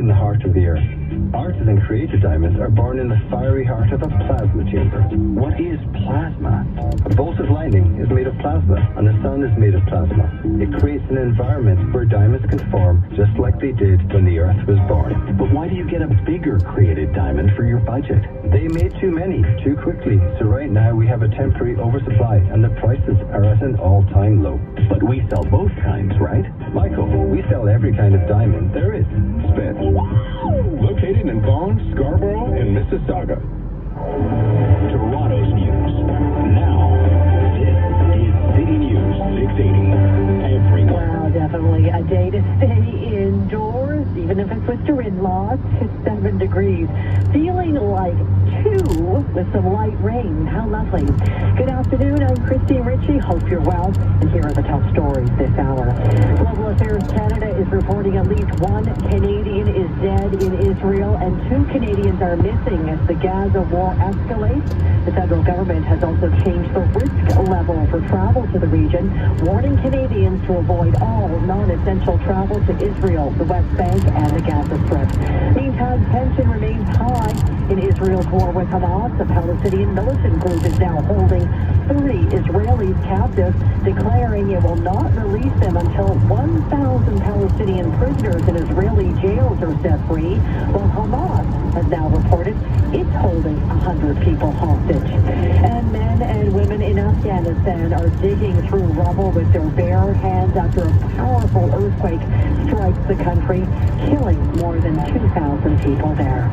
in the heart of the Earth. Artisan-created diamonds are born in the fiery heart of a plasma chamber. What is plasma? A voltage lining is made of plasma, and the sun is made of plasma. It creates an environment where diamonds can form just like they did when the Earth was born. But why do you get a bigger created diamond for your budget? They made too many, too quickly, so right now we have a temporary oversupply, and the prices are at an all-time low. But we sell both kinds, right? Michael, we sell every kind of diamond there is. Spence. Located in Vaughan, Scarborough, and Mississauga. Toronto's news. Now, this is City News 680. Everywhere. Wow, definitely a day to stay indoors, even if it's with your in-laws. It's 7 degrees. Feeling like 2 with some light rain. How lovely. Good afternoon, I'm Christine Ritchie. Hope you're well. And here are the top stories this hour. Global Affairs Canada is reporting at least 1 Canadian is dead in Israel and 2 Canadians are missing as the Gaza war escalates. The federal government has also changed the risk level for travel to the region, warning Canadians to avoid all non-essential travel to Israel, the West Bank, and the Gaza Strip. Meantime, tension remains high in Israel's war with Hamas. The Palestinian militant group is now holding 30 Israelis captive, declaring it will not release them until 1,000 Palestinian prisoners in Israeli jails are set free, while Hamas has now reported it's holding 100 people hostage. And men and women in Afghanistan are digging through rubble with their bare hands after a powerful earthquake strikes the country, killing more than 2,000 people there.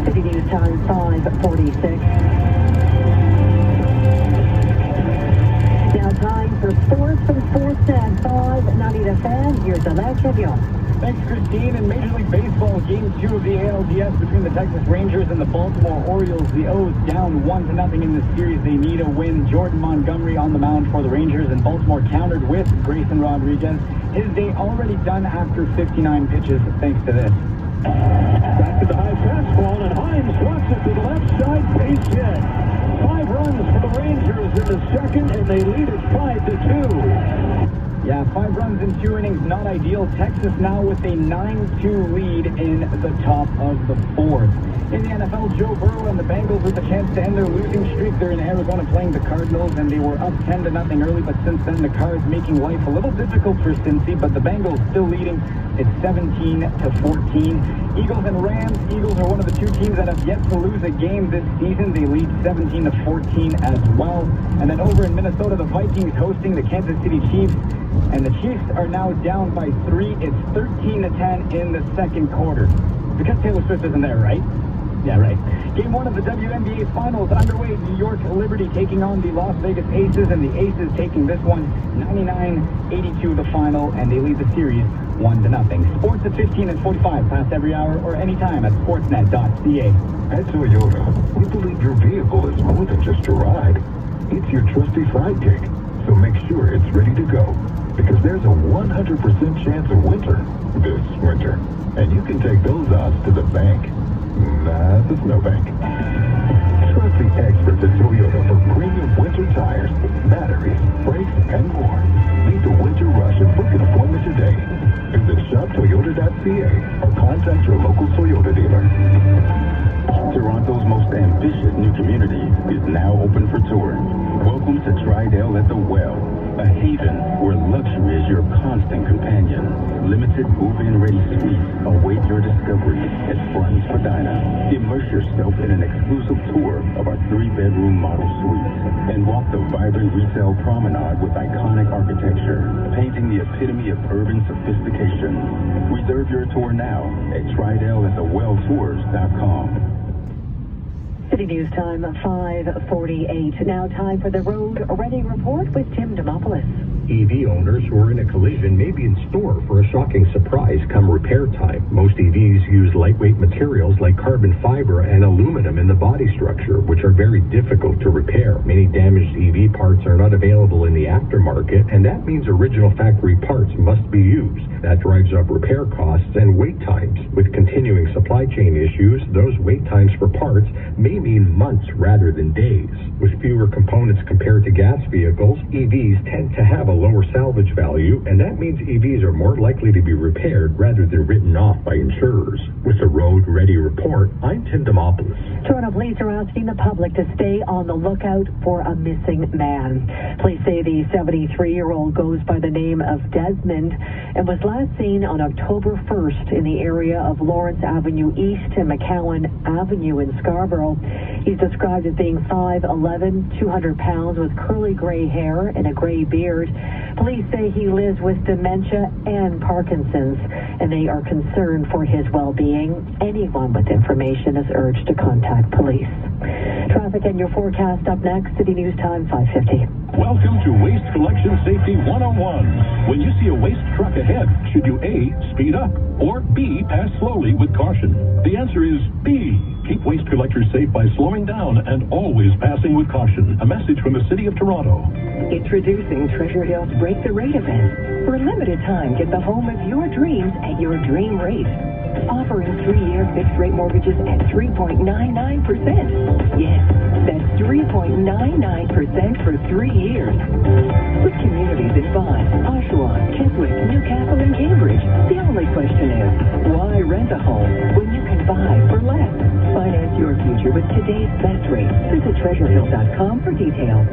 City News Time 5:46. Now time for sports from Sportsnet 5. Navidad fan, here's Alain Champion. Thanks, Christine. In Major League Baseball, Game 2 of the ALDS between the Texas Rangers and the Baltimore Orioles. The O's down 1-0 in this series. They need a win. Jordan Montgomery on the mound for the Rangers, and Baltimore countered with Grayson Rodriguez. His day already done after 59 pitches, thanks to this. Back to the high fastball, and Hines swats it to the left side, base hit. 5 runs for the Rangers in the second, and they lead it 5-2. Yeah, 5 runs in 2 innings, not ideal. Texas now with a 9-2 lead in the top of the 4th. In the NFL, Joe Burrow and the Bengals with a chance to end their losing streak. They're in Arizona playing the Cardinals, and they were up 10-0 early, but since then the Cards making life a little difficult for Cincy, but the Bengals still leading. It's 17-14. Eagles and Rams. Eagles are one of the 2 teams that have yet to lose a game this season. They lead 17-14 as well. And then over in Minnesota, the Vikings hosting the Kansas City Chiefs. And the Chiefs are now down by 3. It's 13-10 in the second quarter. Because Taylor Swift isn't there, right? Yeah, right. Game 1 of the WNBA Finals underway. New York Liberty taking on the Las Vegas Aces, and the Aces taking this one 99-82 the final, and they lead the series 1-0. Sports at 15:45, past every hour or anytime at sportsnet.ca. At Toyota, we believe your vehicle is more than just a ride. It's your trusty sidekick. So make sure it's ready to go, because there's a 100% chance of winter this winter. And you can take those odds to the bank. Not the snowbank. Trust the experts at Toyota for premium winter tires, batteries, brakes, and more. Beat the winter rush and book an appointment today. Visit shoptoyota.ca or contact your local Toyota dealer. Toronto's most ambitious new community is now open for touring. Welcome to Tridale at the Well, a haven where luxury is your constant companion. Limited move-in ready suites await your discovery at Front Spadina. Immerse yourself in an exclusive tour of our 3-bedroom model suites and walk the vibrant retail promenade with iconic architecture, painting the epitome of urban sophistication. Reserve your tour now at TridaleAtTheWellTours.com. City News Time 5:48. Now time for the Road Ready Report with Tim Demopoulos. EV owners who are in a collision may be in store for a shocking surprise come repair time. Most EVs use lightweight materials like carbon fiber and aluminum in the body structure, which are very difficult to repair. Many damaged EV parts are not available in the aftermarket, and that means original factory parts must be used. That drives up repair costs and wait times. With continuing supply chain issues, those wait times for parts may mean months rather than days. With fewer components compared to gas vehicles, EVs tend to have a lower salvage value, and that means EVs are more likely to be repaired rather than written off by insurers. With the Road Ready Report, I'm Tim Demopoulos. Toronto police are asking the public to stay on the lookout for a missing man. Police say the 73-year-old goes by the name of Desmond and was last seen on October 1st in the area of Lawrence Avenue East and McCowan Avenue in Scarborough. He's described as being 5'11", 200 pounds with curly gray hair and a gray beard. Police say he lives with dementia and Parkinson's, and they are concerned for his well-being. Anyone with information is urged to contact police. Traffic and your forecast up next. City News Time 5:50. Welcome to Waste Collection Safety 101. When you see a waste truck ahead, should you A, speed up, or B, pass slowly with caution? The answer is B. Keep waste collectors safe by slowing down and always passing with caution. A message from the City of Toronto. Introducing Treasure Hill's Break the Rate event. For a limited time, get the home of your dreams at your dream rate. Offering 3-year fixed-rate mortgages at 3.99%. Yes, that's 3.99% for 3 years. With communities in Vaughan, Oshawa, Keswick, Newcastle, and Cambridge, the only question is, why rent a home when you can buy for less? Finance your future with today's best rate. Visit TreasureHill.com for details.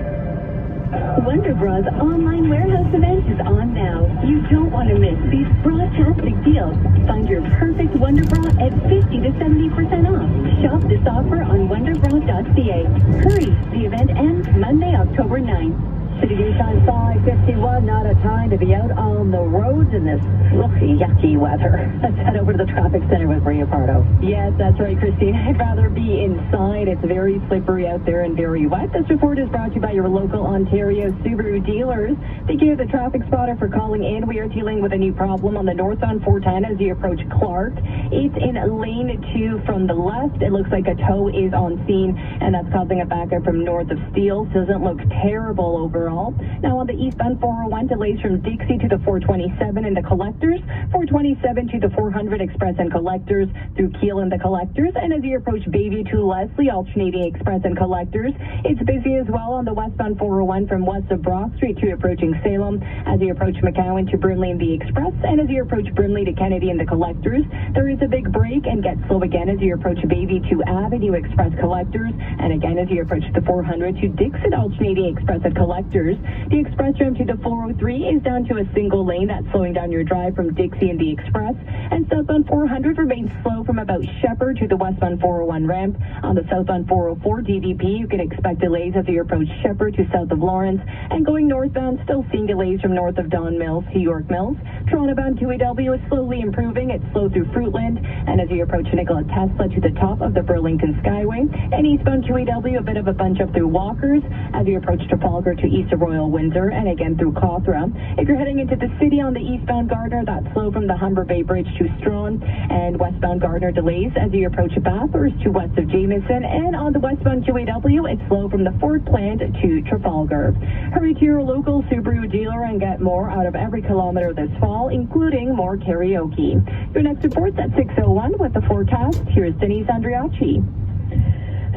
Wonder Bras online warehouse event is on now. You don't want to miss these bra-tastic deals. Find your perfect Wonder Bra at 50 to 70% off. Shop this offer on wonderbra.ca. Hurry, the event ends Monday, October 9th. City News Time 5:51. Not a time to be out on the roads in this yucky weather. Let's head over to the traffic center with Maria Pardo. Yes, that's right, Christine. I'd rather be inside. It's very slippery out there and very wet. This report is brought to you by your local Ontario Subaru dealers. Thank you to the traffic spotter for calling in. We are dealing with a new problem on the northbound 410 as you approach Clark. It's in lane 2 from the left. It looks like a tow is on scene, and that's causing a backup from north of Steele. Doesn't look terrible overall. Now on the eastbound 401, delays from Dixie to the 427 and the Collectors, 427 to the 400 Express and Collectors, through Keele and the Collectors, and as you approach Bayview to Leslie, alternating Express and Collectors. It's busy as well on the westbound 401 from west of Brock Street to approaching Salem, as you approach McCowan to Brimley and the Express, and as you approach Brimley to Kennedy and the Collectors. There is a big break and get slow again as you approach Bayview to Avenue Express Collectors, and again as you approach the 400 to Dixon, alternating Express and Collectors. The express room to the 403 is down to a single lane. That's slowing down your drive from Dixie and the Express. And southbound 400 remains slow from about Shepherd to the westbound 401 ramp. On the southbound 404 DVP, you can expect delays as you approach Shepherd to south of Lawrence. And going northbound, still seeing delays from north of Don Mills to York Mills. Toronto-bound QEW is slowly improving. It's slow through Fruitland. And as you approach Nikola Tesla to the top of the Burlington Skyway. And eastbound QEW, a bit of a bunch up through Walkers as you approach Trafalgar to east of Royal Windsor, and again through Cawthra. If you're heading into the city on the eastbound Gardner, that's slow from the Humber Bay Bridge to Strawn, and westbound Gardner delays as you approach Bathurst to west of Jameson, and on the westbound QEW, it's slow from the Ford plant to Trafalgar. Hurry to your local Subaru dealer and get more out of every kilometer this fall, including more karaoke. Your next report's at 6:01 with the forecast. Here's Denise Andriacci.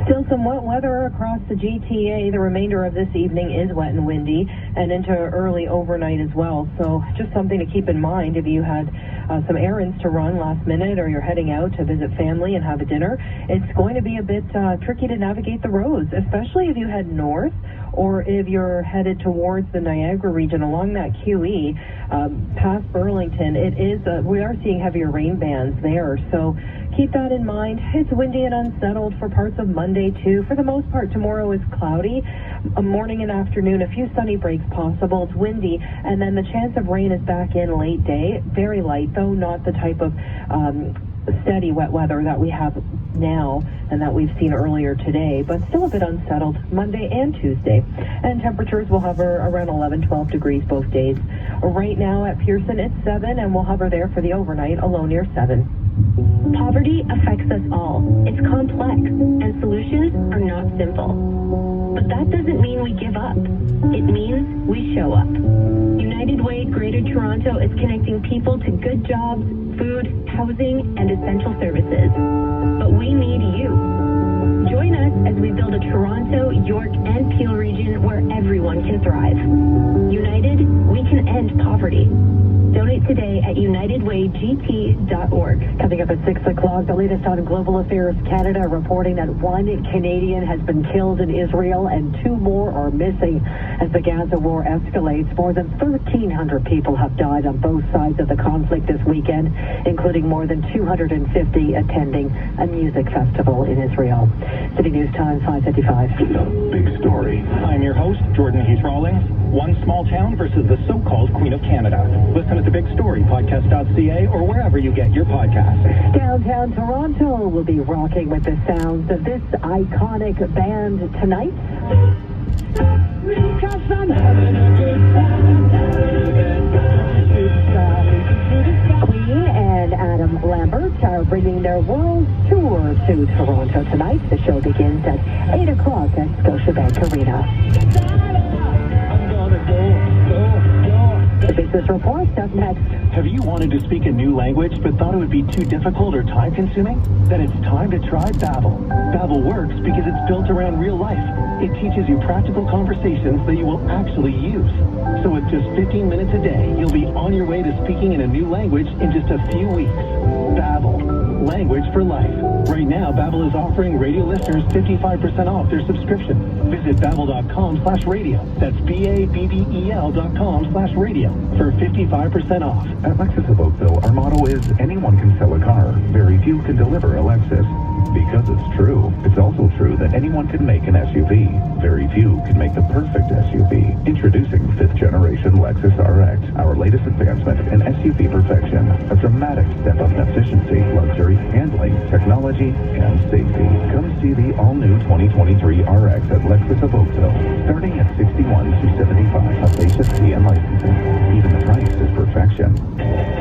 Still some wet weather across the GTA. The remainder of this evening is wet and windy and into early overnight as well. So just something to keep in mind if you had some errands to run last minute or you're heading out to visit family and have a dinner. It's going to be a bit tricky to navigate the roads, especially if you head north or if you're headed towards the Niagara region along that QE past Burlington. We are seeing heavier rain bands there. So keep that in mind. It's windy and unsettled for parts of Monday, too. For the most part, tomorrow is cloudy. A morning and afternoon, a few sunny breaks possible. It's windy, and then the chance of rain is back in late day. Very light, though, not the type of steady wet weather that we have now and that we've seen earlier today, but still a bit unsettled Monday and Tuesday. And temperatures will hover around 11-12 degrees both days. Right now at Pearson, it's 7, and we'll hover there for the overnight, a low near 7. Poverty affects us all. It's complex, and solutions are not simple. But that doesn't mean we give up. It means we show up. United Way Greater Toronto is connecting people to good jobs, food, housing, and essential services. as we build a Toronto, York, and Peel region where everyone can thrive. United, we can end poverty. Donate today at unitedwaygt.org. Coming up at 6 o'clock, the latest on Global Affairs Canada reporting that one Canadian has been killed in Israel and 2 more are missing. As the Gaza war escalates, more than 1,300 people have died on both sides of the conflict this weekend, including more than 250 attending a music festival in Israel. City News Time, 5:55. The Big Story. I'm your host, Jordan Heath Rawlings. One small town versus the so-called Queen of Canada. Listen at The Big Story, podcast.ca, or wherever you get your podcasts. Downtown Toronto will be rocking with the sounds of this iconic band tonight. Because I'm having a good time, Queen and Adam Lambert are bringing their world tour to Toronto tonight. The show begins at 8 o'clock at Scotiabank Arena. The Business Report up next. Have you wanted to speak a new language but thought it would be too difficult or time-consuming? Then it's time to try Babbel. Babbel works because it's built around real life. It teaches you practical conversations that you will actually use. So with just 15 minutes a day, you'll be on your way to speaking in a new language in just a few weeks. Babbel. Language for life. Right now, Babbel is offering radio listeners 55% off their subscription. Visit babbel.com/radio. That's BABBEL.com/radio for 55% off. At Lexus of Oakville, our motto is anyone can sell a car. Very few can deliver a Lexus. Because it's true, it's also true that anyone can make an SUV. Very few can make the perfect SUV. Introducing 5th generation Lexus RX, our latest advancement in SUV perfection. A dramatic step up in efficiency, luxury, handling, technology, and safety. Come see the all-new 2023 RX at Lexus of Oakville, starting at $61,275 plus HST and licensing. Even the price is perfection.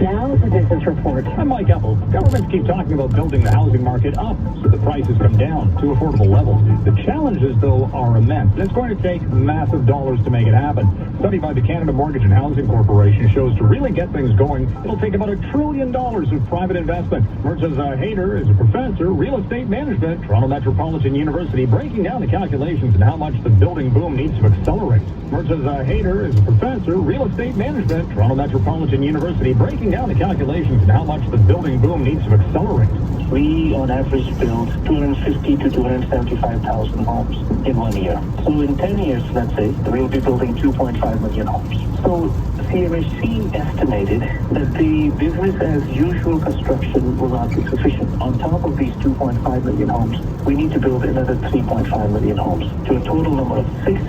Now, the Business Report. I'm Mike Apple. Governments keep talking about building the housing market up so the prices come down to affordable levels. The challenges, though, are immense. It's going to take massive dollars to make it happen. A study by the Canada Mortgage and Housing Corporation shows to really get things going, it'll take about $1 trillion of private investment. Merces Hayter is a professor, real estate management, Toronto Metropolitan University, breaking down the calculations and how much the building boom needs to accelerate. Merces Hayter is a professor, real estate management, Toronto Metropolitan University, breaking down the calculations and how much the building boom needs to accelerate. We, on average, build 250 to 275,000 homes in 1 year. So in 10 years, let's say, we'll be building 2.5 million homes. So CMHC estimated that the business as usual construction will not be sufficient. On top of these 2.5 million homes, we need to build another 3.5 million homes to a total number of 6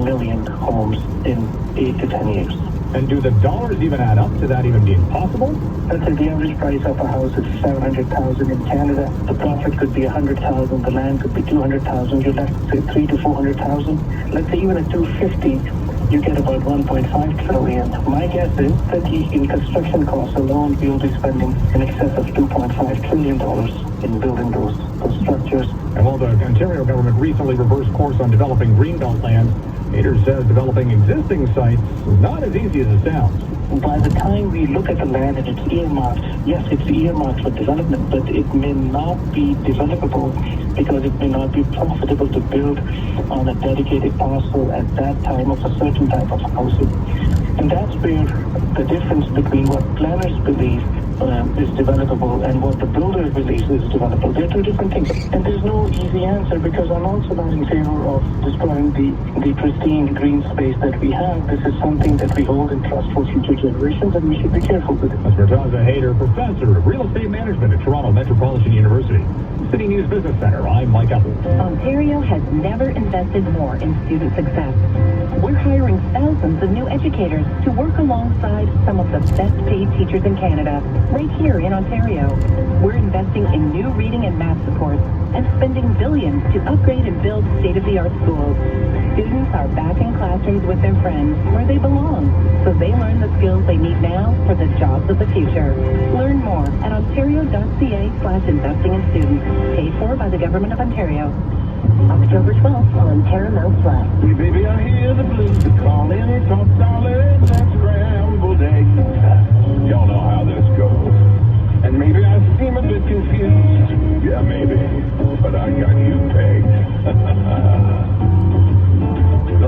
million homes in 8 to 10 years. And do the dollars even add up to that even being possible? Let's say the average price of a house is $700,000 in Canada. The profit could be $100,000. The land could be $200,000. You're left with $300,000 to $400,000. Let's say even at $250,000, you get about $1.5 trillion. My guess is that in construction costs alone, we'll be spending in excess of $2.5 trillion in building those structures. And while the Ontario government recently reversed course on developing greenbelt land, Hayter says developing existing sites is not as easy as it sounds. By the time we look at the land and it's earmarked, yes, it's earmarked for development, but it may not be developable because it may not be profitable to build on a dedicated parcel at that time of a certain type of housing. And that's where the difference between what planners believe is developable and what the builder believes is developable. They're two different things. And there's no easy answer because I'm also not in favor of destroying the pristine green space that we have. This is something that we hold in trust for future generations and we should be careful with it. That's Mertaza Hayter, professor of real estate management at Toronto Metropolitan University. City News Business Center, I'm Mike Apple. Ontario has never invested more in student success. We're hiring thousands of new educators to work alongside some of the best paid teachers in Canada, right here in Ontario. We're investing in new reading and math supports and spending billions to upgrade and build state-of-the-art schools. Students are back in classrooms with their friends where they belong, so they learn the skills they need now for the jobs of the future. Learn more at ontario.ca/investing in students, paid for by the Government of Ontario. October 12th on Paramount Plus. Hey, baby, I hear the blues are calling, talk solid, that's scrambled eggs. Y'all know how this goes. And maybe I seem a bit confused. Yeah, maybe. But I got you pegged. But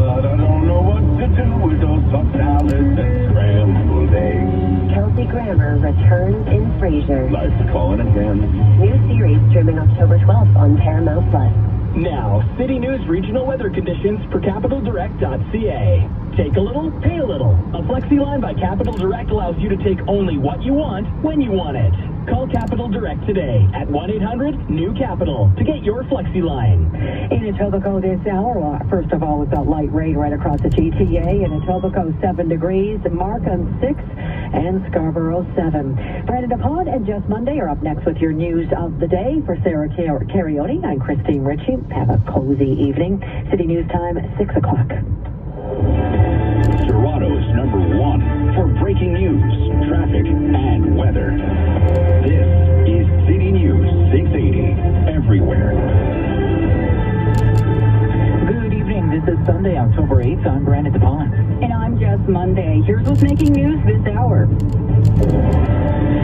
I don't know what to do with those soft salads and scrambled eggs. Kelsey Grammer returns in Frasier. Life's calling again. New series streaming October 12th on Paramount Plus. Now, City News regional weather conditions for CapitalDirect.ca. Take a little, pay a little. A Flexi line by Capital Direct allows you to take only what you want, when you want it. Call Capital Direct today at 1-800-NEW-CAPITAL to get your Flexi line. In Etobicoke this hour, first of all, we've got light rain right across the GTA. In Etobicoke, 7 degrees, Markham 6, and Scarborough 7. Brandon DePont and Just Monday are up next with your news of the day. For Sarah Carioni, I'm Christine Ritchie. Have a cozy evening. City News time, 6 o'clock. Toronto's #1 for breaking news, traffic, and weather. This is City News 680, everywhere. Good evening. This is Sunday, October 8th. I'm Brandon DePont. And I'm Just Monday. Here's what's making news.